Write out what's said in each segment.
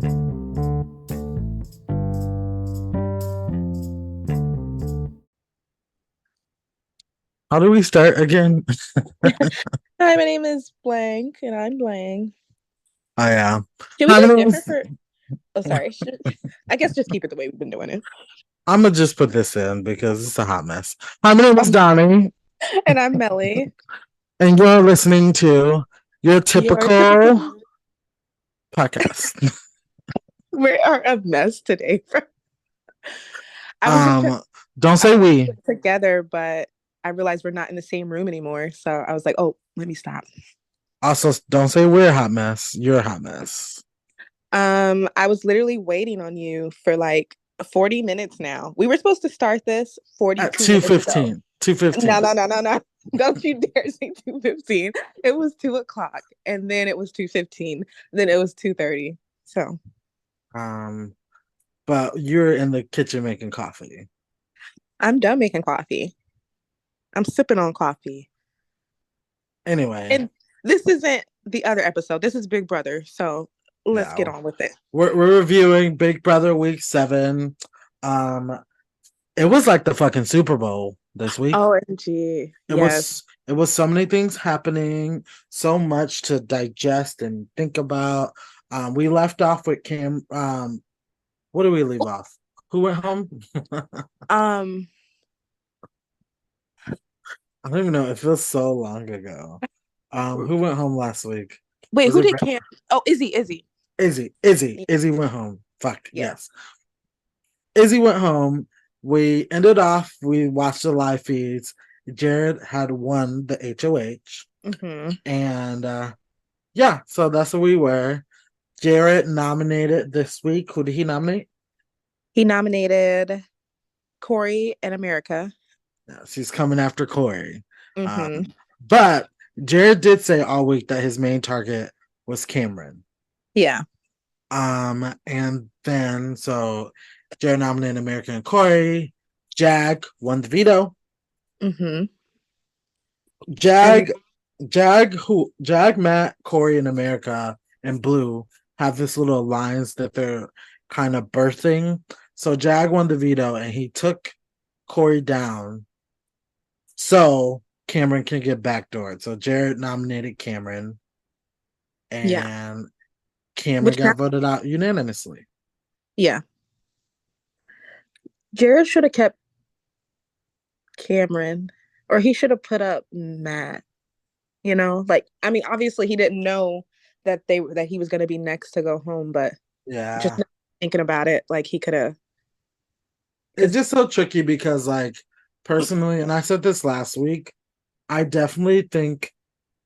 How do we start again? Hi, my name is Blank, and I'm Blank. Oh yeah. Should we Hi, my do it name different is. for? Oh, sorry. I guess just keep it the way we've been doing it. I'm gonna just put this in because it's a hot mess. Hi, my name is Um, Donnie, and I'm Melly. and you're listening to your Your typical typical. podcast. We are a mess today. I was gonna try Um, don't I say was gonna we. put it together, but I realized we're not in the same room anymore. So I was like, oh, let me stop. Also, don't say we're a hot mess. You're a hot mess. I was literally waiting on you for like 40 minutes now. We were supposed to start this At 42 two minutes ago. fifteen. Two No, fifteen. no, no, no, no. Don't you dare say 2:15. It was 2 o'clock. And then it was 2:15. Then it was 2:30. So Um, but you're in the kitchen making coffee. I'm done making coffee. I'm sipping on coffee. Anyway, And this isn't the other episode. This is Big Brother. So let's yeah, get on with it. we're reviewing Big Brother Week 7. Um, it was like the fucking Super Bowl this week. OMG. It Yes. was it was so many things happening, so much to digest and think about. We left off with Cam. What do we leave off? Who went home? Um, I don't even know. It feels so long ago. Who went home last week? wait, Was who it did Cam? Oh, Izzy. Izzy? Izzy went home. Fuck Yeah. yes. Izzy went home. We ended off. We watched the live feeds. Jared had won the HOH, Hmm. and yeah, so that's where we were. Jared nominated this week. Who did he nominate? He nominated Corey and America. Yes, he's coming after Corey. Hmm. But Jared did say all week that his main target was Cameron. Yeah. And then so Jared nominated America and Corey. Jag won the veto. Hmm. And Jag, Matt, Corey, and America and Blue have this little alliance that they're kind of birthing. So Jag won the veto and he took Corey down so Cameron can get backdoored. So Jared nominated Cameron yeah, and Cameron which got voted out unanimously. yeah, Jared should have kept Cameron, or he should have put up Matt. Like I mean, obviously he didn't know that he was going to be next to go home, but just Yeah. thinking about it, like he could have. It's Because just so tricky because like personally, and I said this last week, I definitely think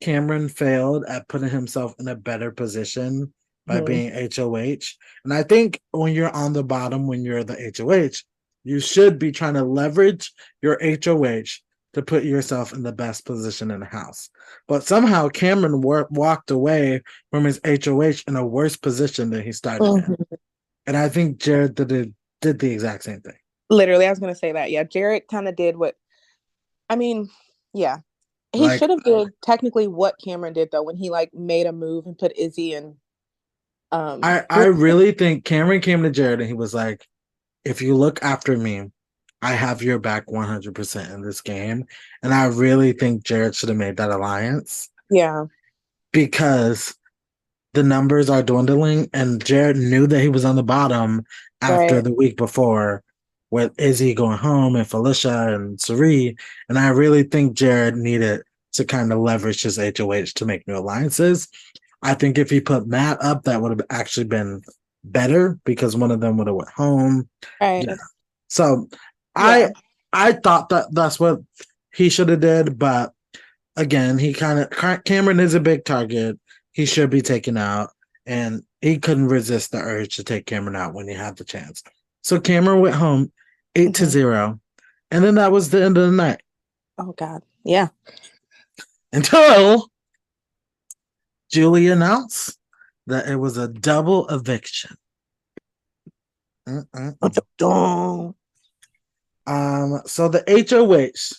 Cameron failed at putting himself in a better position by being HOH. And I think when you're on the bottom, when you're the HOH, you should be trying to leverage your HOH to put yourself in the best position in the house. But somehow Cameron walked away from his HOH in a worse position than he started in. And I think Jared did the exact same thing. literally, I was going to say that. Yeah, Jared kind of did what. I mean, yeah, he Like should have did technically what Cameron did though when he like made a move and put Izzy and I really think Cameron came to Jared and he was like, if you look after me, I have your back 100% in this game. And I really think Jared should have made that alliance yeah, because the numbers are dwindling and Jared knew that he was on the bottom after right. the week before with Izzy going home and Felicia and Cirie. And I really think Jared needed to kind of leverage his HOH to make new alliances. I think if he put Matt up, that would have actually been better because one of them would have went home. Yeah. Right. So Yeah. I I thought that that's what he should have did, but again, he kind of Cameron is a big target. He should be taken out, and he couldn't resist the urge to take Cameron out when he had the chance. So Cameron went home 8-0, and then that was the end of the night Oh God. Yeah. until Julie announced that it was a double eviction. Mm-mm-mm. So the HOH,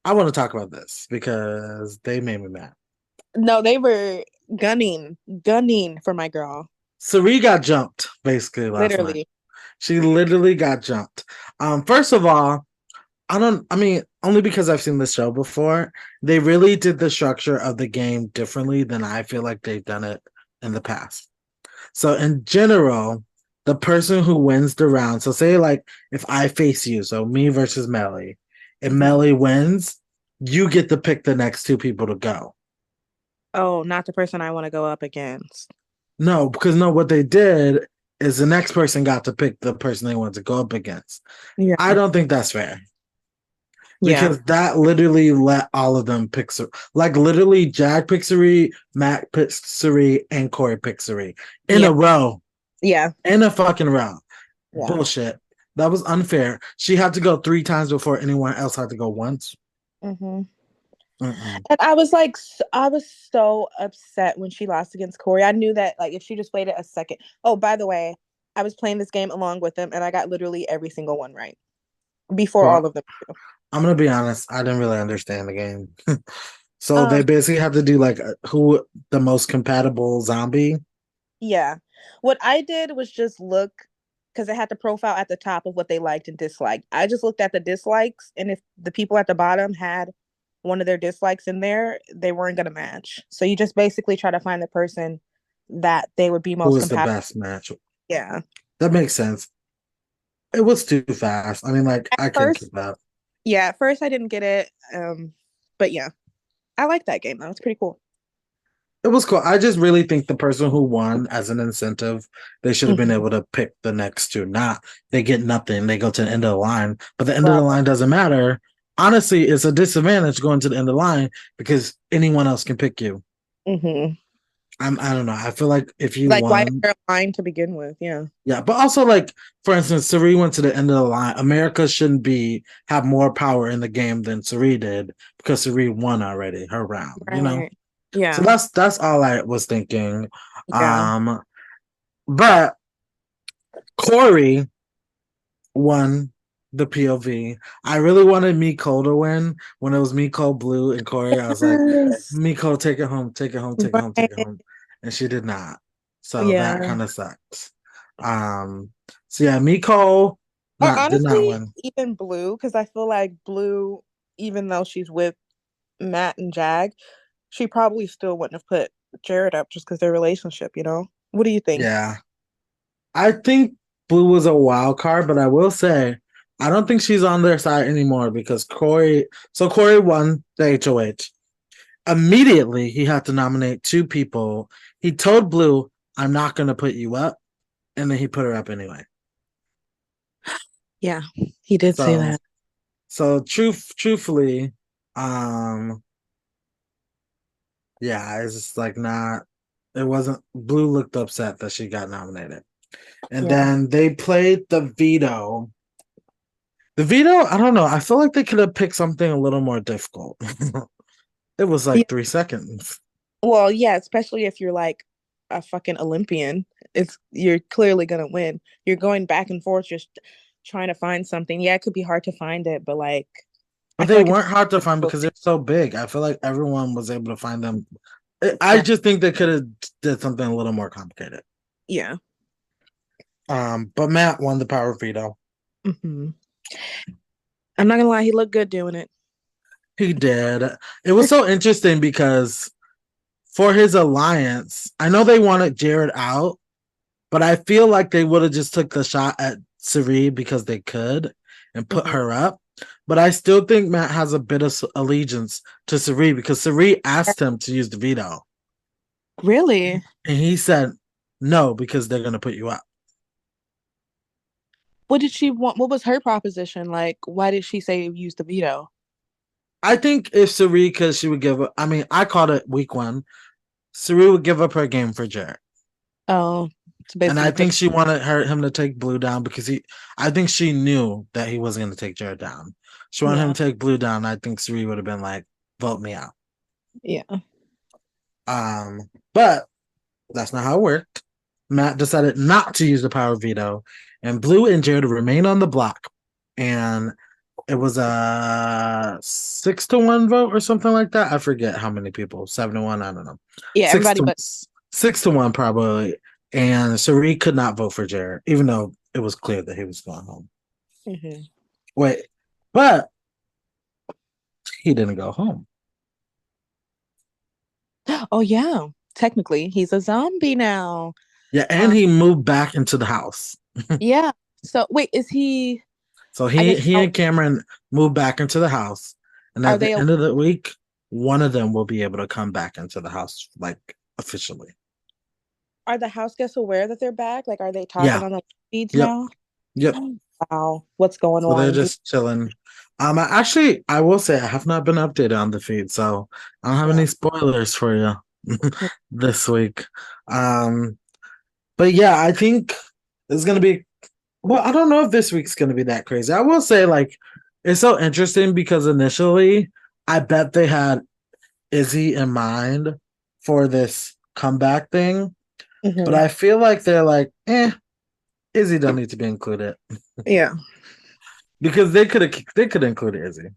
I want to talk about this because they made me mad. No, they were gunning for my girl. Cirie got jumped basically last night. Literally. She literally got jumped. First of all, I mean, only because I've seen the show before, they really did the structure of the game differently than I feel like they've done it in the past. So in general, the person who wins the round, so say like if I face you, so me versus Melly, if Mhm. Melly wins, you get to pick the next two people to go. Oh, not the person I want to go up against. No, because no, what they did is the next person got to pick the person they wanted to go up against. Yeah. I don't think that's fair. Yeah. Because that literally let all of them pick like literally Jack Pixery, Matt Pixery, and Corey Pixery in Yeah. a row. Yeah. In a fucking row. Yeah. Bullshit. That was unfair. She had to go 3 times before anyone else had to go once. Hmm. Mm-mm. And I was like, I was so upset when she lost against Corey. I knew that, like, if she just waited a second. Oh, by the way, I was playing this game along with them, and I got literally every single one right before Well, all of them. I'm gonna be honest. I didn't really understand the game. So Um, they basically have to do like who the most compatible zombie. yeah. What I did was just look because it had the profile at the top of what they liked and disliked. I just looked at the dislikes, and if the people at the bottom had one of their dislikes in there, they weren't gonna match. So you just basically try to find the person that they would be Who most is the compatible. best match? Yeah. That makes sense. It was too fast. I mean, like At I couldn't first, keep up. yeah, at first I didn't get it. But yeah, I like that game though. It's pretty cool. It was cool. I just really think the person who won as an incentive, they should have been Mhm. able to pick the next two. Not they get nothing, they go to the end of the line. But the end of the Right. line doesn't matter. Honestly, it's a disadvantage going to the end of the line because anyone else can pick you. Hmm. I don't know. I feel like if you Like, why is won, there a line to begin with? Yeah. yeah. But also like for instance, Cirie went to the end of the line. America shouldn't be have more power in the game than Cirie did because Cirie won already her round, you know? Right. So Yeah. that's all I was thinking. Yeah. Um But Corey won the POV. I really wanted Miko to win when it was Miko, Blue, and Corey. I was like, Yes. Miko, take it home, take it home, take it home, take it Right. home. And she did not. So that Yeah. kind of sucks. Um, so yeah, Miko Or did not honestly, win. even Blue, because I feel like Blue, even though she's with Matt and Jag, she probably still wouldn't have put Jared up just because their relationship, you know? What do you think? Yeah. I think Blue was a wild card, but I will say I don't think she's on their side anymore because Corey won the HOH. Immediately he had to nominate two people. He told Blue, I'm not gonna put you up, and then he put her up anyway. Yeah, he did say So that. truthfully, um yeah, it's just like not it wasn't Blue looked upset that she got nominated. And Yeah. then they played the veto. The veto, I don't know. I feel like they could have picked something a little more difficult. It was Yeah. like 3 seconds. Well, yeah, especially if you're like a fucking Olympian, you're clearly gonna win. You're going back and forth just trying to find something. Yeah, it could be hard to find it, but like I But feel they like it's weren't hard to find difficult. because they're so big. I feel like everyone was able to find them. I Right. just think they could have did something a little more complicated. Yeah. But Matt won the power veto. Hmm. I'm not gonna lie, he looked good doing it. He did. It was so interesting because for his alliance, I know they wanted Jared out, but I feel like they would have just took the shot at Cirie because they could and put Hmm. her up. But I still think Matt has a bit of allegiance to Cirie because Cirie asked him to use the veto. Really? And he said no because they're going to put you up. What did she want? What was her proposition? Like, why did she say use the veto? I think if Cirie, because she would give up, I mean, I called it week one, Cirie would give up her game for Jared. Oh, it's And I basically put. think she wanted him to take Blue down because I think she knew that he wasn't going to take Jared down. She wanted him Yeah. to take Blue down. I think Cirie would have been like, vote me out. Yeah. But that's not how it worked. Matt decided not to use the power veto, and Blue and Jared remain on the block. And it was a 6-1 vote or something like that. I forget how many people. 7-1. I don't know. Yeah. Six Everybody to but. 6-1 probably. and Cirie could not vote for Jared, even though it was clear that he was going home. Mm-hmm. Wait, but he didn't go home. Oh yeah, technically he's a zombie now. Yeah, and Um, he moved back into the house. yeah. So wait, is he? So I he guess. he Oh, and Cameron moved back into the house, and are at they? the end of the week, one of them will be able to come back into the house, like officially. Are the house guests aware that they're back? Like, are they talking Yeah. on the feeds Yep. now? Yep. Wow, what's going So they're on? just chilling. I will say I have not been updated on the feed, so I don't have Yeah. any spoilers for you this week. Um, but yeah, I think it's gonna be. Well, I don't know if this week's gonna be that crazy. I will say, like, it's so interesting because initially, I bet they had Izzy in mind for this comeback thing, but Mm-hmm. I feel like they're like, Izzy don't need to be included Yeah. because they could include Izzy.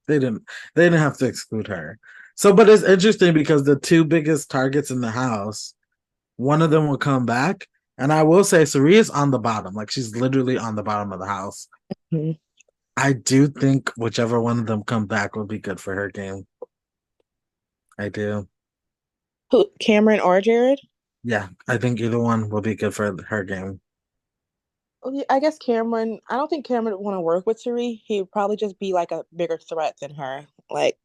They didn't they didn't have to exclude her. So, but it's interesting because the two biggest targets in the house, one of them will come back, and I will say Cirie is on the bottom, like she's literally on the bottom of the house. Mm-hmm. I do think whichever one of them come back will be good for her game. I do. Who? Cameron or Jared? Yeah, I think either one will be good for her game. Well, yeah, I guess Cameron. I don't think Cameron would want to work with Cirie. He would probably just be like a bigger threat than her. Like,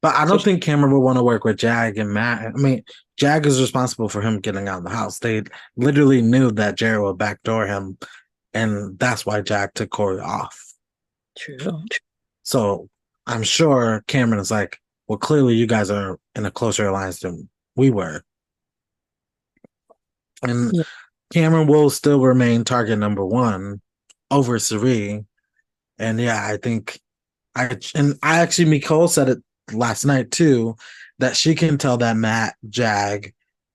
But I so don't think Cameron would want to work with Jag and Matt. I mean, Jag is responsible for him getting out of the house. They literally knew that Jared would backdoor him, and that's why Jag took Corey off. true. So I'm sure Cameron is like, well, clearly you guys are in a closer alliance than we were. And Yeah. Cameron will still remain target number one over Cirie. And yeah, I think I actually Nicole said it last night too, that she can tell that Matt, Jag,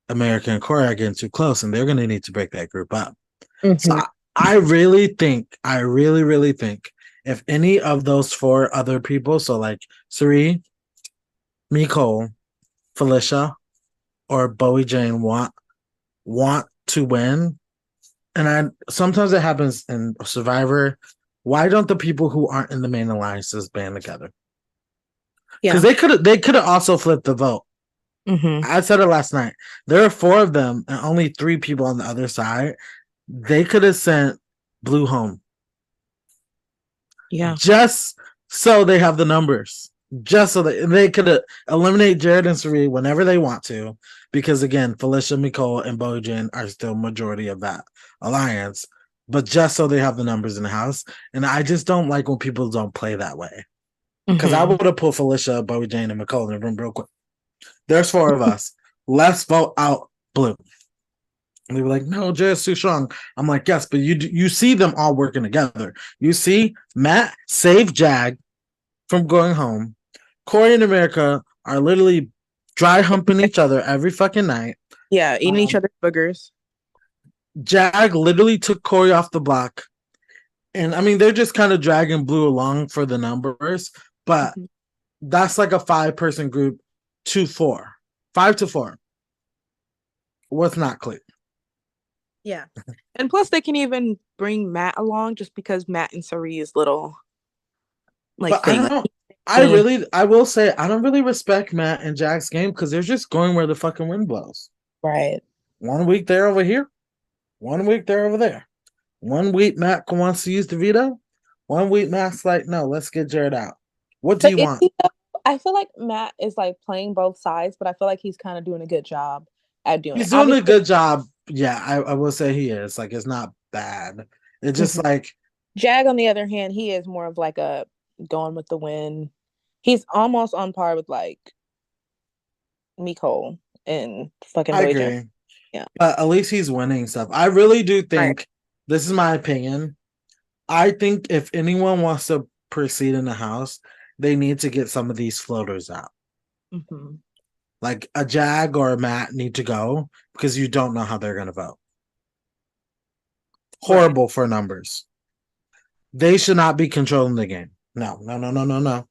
American and Corey are getting too close and they're gonna need to break that group up. So Mm-hmm. I really, really think if any of those four other people, so like Cirie, Nicole, Felicia, or Bowie Jane want to win, and I sometimes it happens in Survivor. Why don't the people who aren't in the main alliances band together? Because Yeah. they could have also flipped the vote. Mm-hmm. I said it last night. There are four of them and only three people on the other side. They could have sent Blue home Yeah. just so they have the numbers. Just so they could eliminate Jared and Cirie whenever they want to, because again, Felicia, Nicole, and Bojan are still majority of that alliance. But just so they have the numbers in the house, and I just don't like when people don't play that way. Because I Mm-hmm. would have put Felicia, Bojan, and Nicole in the room real quick. There's four of us. Let's vote out Blue. And they were like, no, Jared's too strong. I'm like, yes, but you see them all working together. You see Matt save Jag from going home. Corey and America are literally dry humping each other every fucking night. Yeah, eating each Um, other's boogers. Jag literally took Corey off the block. And I mean, they're just kind of dragging Blue along for the numbers, but Mm-hmm. that's like a 5-person group to 4. 5 to 4. What's not clear. Yeah. And plus they can even bring Matt along just because Matt and Cirie's little like But I thing. Like don't playing I will say I don't really respect Matt and Jack's game because they're just going where the fucking wind blows. right. 1 week they're over here, 1 week they're over there. 1 week Matt wants to use the veto. 1 week Matt's like, no, let's get Jared out. What do But you is want? he though? I feel like Matt is like playing both sides, but I feel like he's kind of doing a good job at doing it. He's doing a Obviously, good job. Yeah, I will say he is. Like, it's not bad. It's just mhm. like, Jag, on the other hand, he is more of like a going with the wind. He's almost on par with like Miko and fucking I Boy Jen. agree. Yeah. But at least he's winning stuff. I really do Right. think this is my opinion. I think if anyone wants to proceed in the house, they need to get some of these floaters out. Mm-hmm. Like a Jag or a Matt need to go because you don't know how they're going to vote. Right. Horrible for numbers. They should not be controlling the game. No, no, no, no, no, no.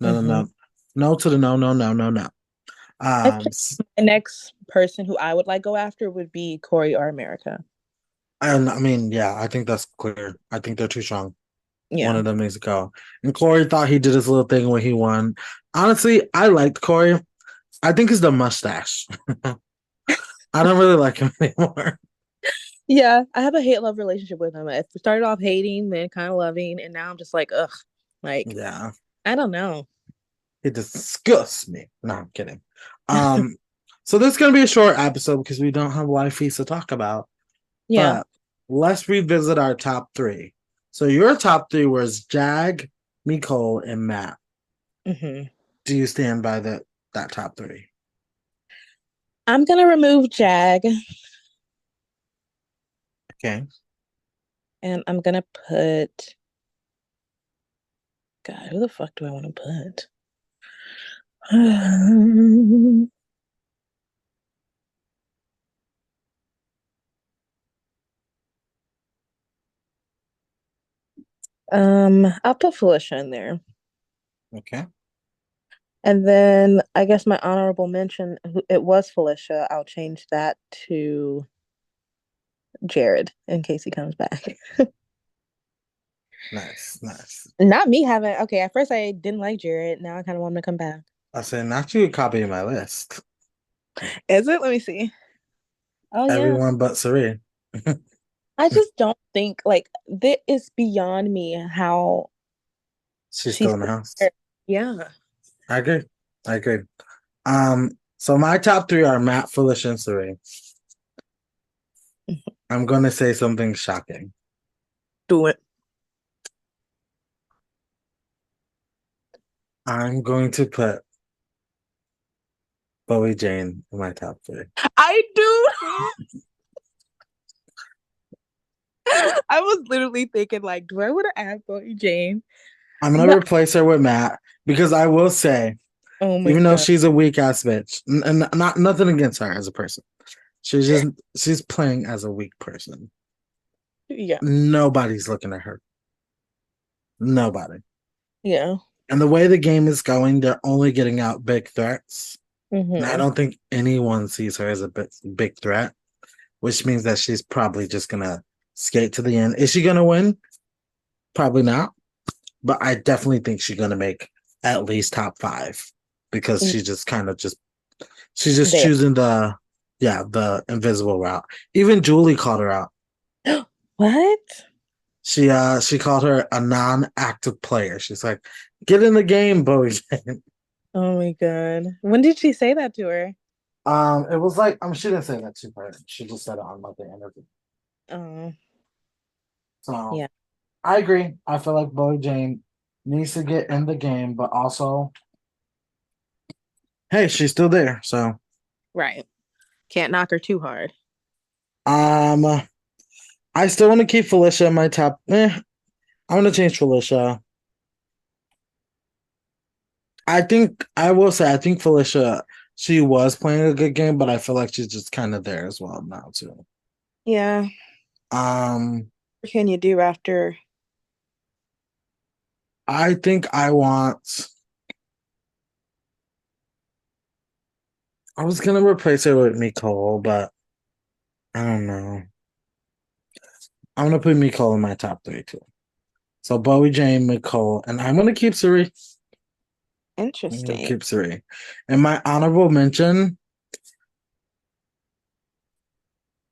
No, no, Mm-hmm. no. No to the no, no, no, no, no. I Um, think the next person who I would like go after would be Corey or America. and I mean, yeah, I think that's clear. I think they're too strong. One Yeah. of them needs to go. And Corey thought he did his little thing when he won. Honestly, I liked Corey. I think it's the mustache. I don't really like him anymore. Yeah, I have a hate love relationship with him. I started off hating, then kind of loving, and now I'm just like, ugh, like Yeah, I don't know. it disgusts me. No, I'm kidding. Um, so this is gonna be a short episode because we don't have live feeds to talk about. Yeah. But let's revisit our top three. So your top three was Jag, Nicole, and Matt. Hmm. Do you stand by that top three? I'm gonna remove Jag, Okay. and I'm gonna put. God, who the fuck do I want to put? I'll put Felicia in there. Okay. And then I guess my honorable mention, it was Felicia. I'll change that to Jared in case he comes back. Nice, nice. Not me having, okay, at first I didn't like Jared. Now I kind of want him to come back. I said not you copying my list. Is it? Let me see. Oh, yeah. Everyone but Cirie. I just don't think, like, that is beyond me how She's still she's. in the house. Yeah. I agree. I agree. So my top three are Matt, Felicia, and Cirie. I'm gonna say something shocking. Do it. I'm going to put Bowie Jane in my top three. I do. I was literally thinking, like, do I want to add Boy Jane? I'm gonna But replace her with Matt because I will say, oh my even though god. she's a weak ass bitch, and not nothing against her as a person, she's playing as a weak person. Yeah. Nobody's looking at her. Nobody. Yeah. And the way the game is going, they're only getting out big threats. And I Hmm. don't think anyone sees her as a big threat, which means that she's probably just gonna skate to the end. Is she gonna win? Probably not. But I definitely think she's gonna make at least top five because she just kind of just she's just There. choosing the invisible route. Even Julie called her out. What? She called her a non-active player. She's like, get in the game, Bowie. Oh my god. When did she say that to her? It was like she didn't say that to her. She just said it on like the interview. Oh, So yeah. I agree. I feel like Bowie Jane needs to get in the game, but also, hey, she's still there. So Right. Can't knock her too hard. um, I still want to keep Felicia in my top. I'm gonna change Felicia. I think I will say I think Felicia she was playing a good game, but I feel like she's just kind of there as well now too. Yeah. Um, What can you do after? I think I want. I was gonna replace her with Nicole, but I don't know. I'm gonna put Nicole in my top three too. So Bowie Jane, Nicole, and I'm gonna keep Cirie. I'm gonna Interesting. keep Cirie. And my honorable mention,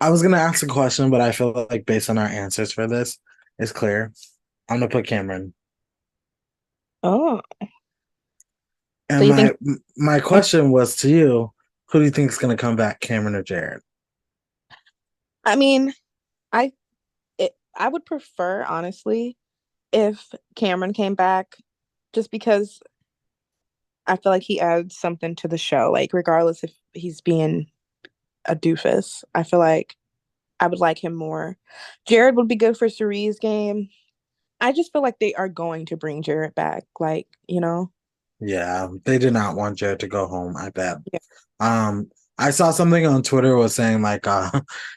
I was gonna ask a question, but I feel like based on our answers for this, it's clear. I'm gonna put Cameron. Oh. So And you think my question was to you, who do you think is gonna come back, Cameron or Jared? I mean, I I would prefer honestly if Cameron came back just because I feel like he adds something to the show, like regardless if he's being a doofus. I feel like I would like him more. Jared would be good for Cirie's game. I just feel like they are going to bring Jared back. Like, you know? Yeah, they did not want Jared to go home, I bet. Yeah. Um, I saw something on Twitter was saying like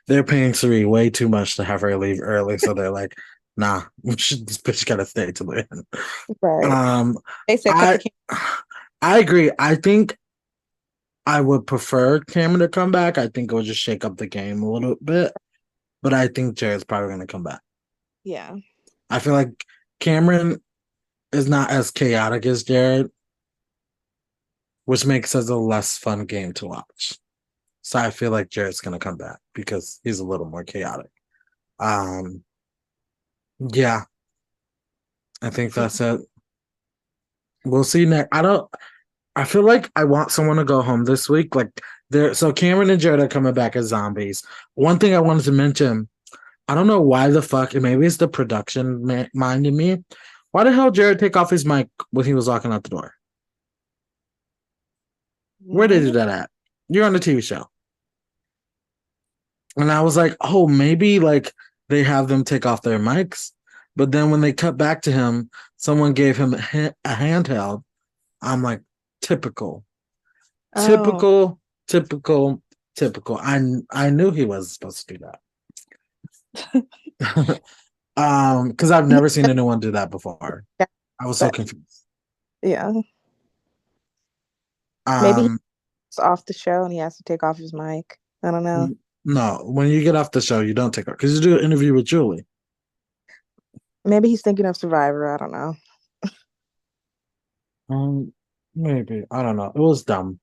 they're paying Cirie way too much to have her leave early, so they're like, nah, this bitch gotta stay to the end. Right. Um, They said cut the I camera. I agree. I think I would prefer Cameron to come back. I think it would just shake up the game a little bit. But I think Jared's probably going to come back. Yeah. I feel like Cameron is not as chaotic as Jared, which makes it a less fun game to watch. So I feel like Jared's going to come back because he's a little more chaotic. Um, yeah, I think Yeah. that's it. We'll see next. I feel like I want someone to go home this week. Like so Cameron and Jared are coming back as zombies. One thing I wanted to mention, I don't know why the fuck, and maybe it's the production mind in me. Why the hell Jared take off his mic when he was walking out the door? Where did they do What? that at? You're on the TV show. And I was like, oh, maybe like they have them take off their mics. But then when they cut back to him, someone gave him a handheld. I'm like, typical, Oh. typical, typical, typical. I knew he wasn't supposed to do that. Because I've never seen anyone do that before. Yeah, I was so but confused. yeah. Maybe Um, he's off the show and he has to take off his mic. I don't know. no, when you get off the show, you don't take off because you do an interview with Julie. Maybe he's thinking of Survivor. I don't know. Um, maybe I don't know. It was dumb.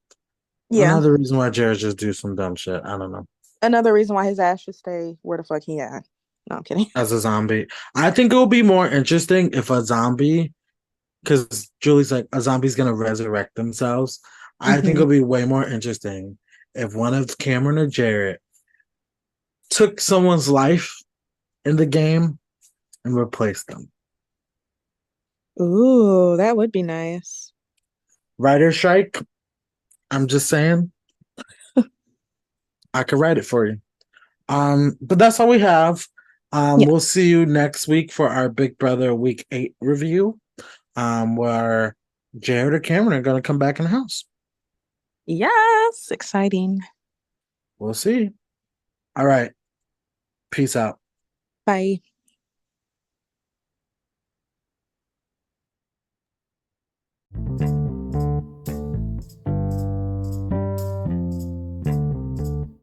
Yeah. Another reason why Jared just do some dumb shit. I don't know. Another reason why his ass should stay where the fuck he at. No, I'm kidding. As a zombie, I think it will be more interesting if a zombie, because Julie's like a zombie's gonna resurrect themselves. I think Hmm. it'll be way more interesting if one of Cameron or Jared took someone's life in the game and replaced them. Ooh, that would be nice. Writer strike. I'm just saying, I could write it for you. But that's all we have. Yeah. We'll see you next week for our Big Brother Week 8 review. Where Jared or Cameron are gonna come back in the house. Yes. Exciting. We'll see. All right. Peace out. Bye.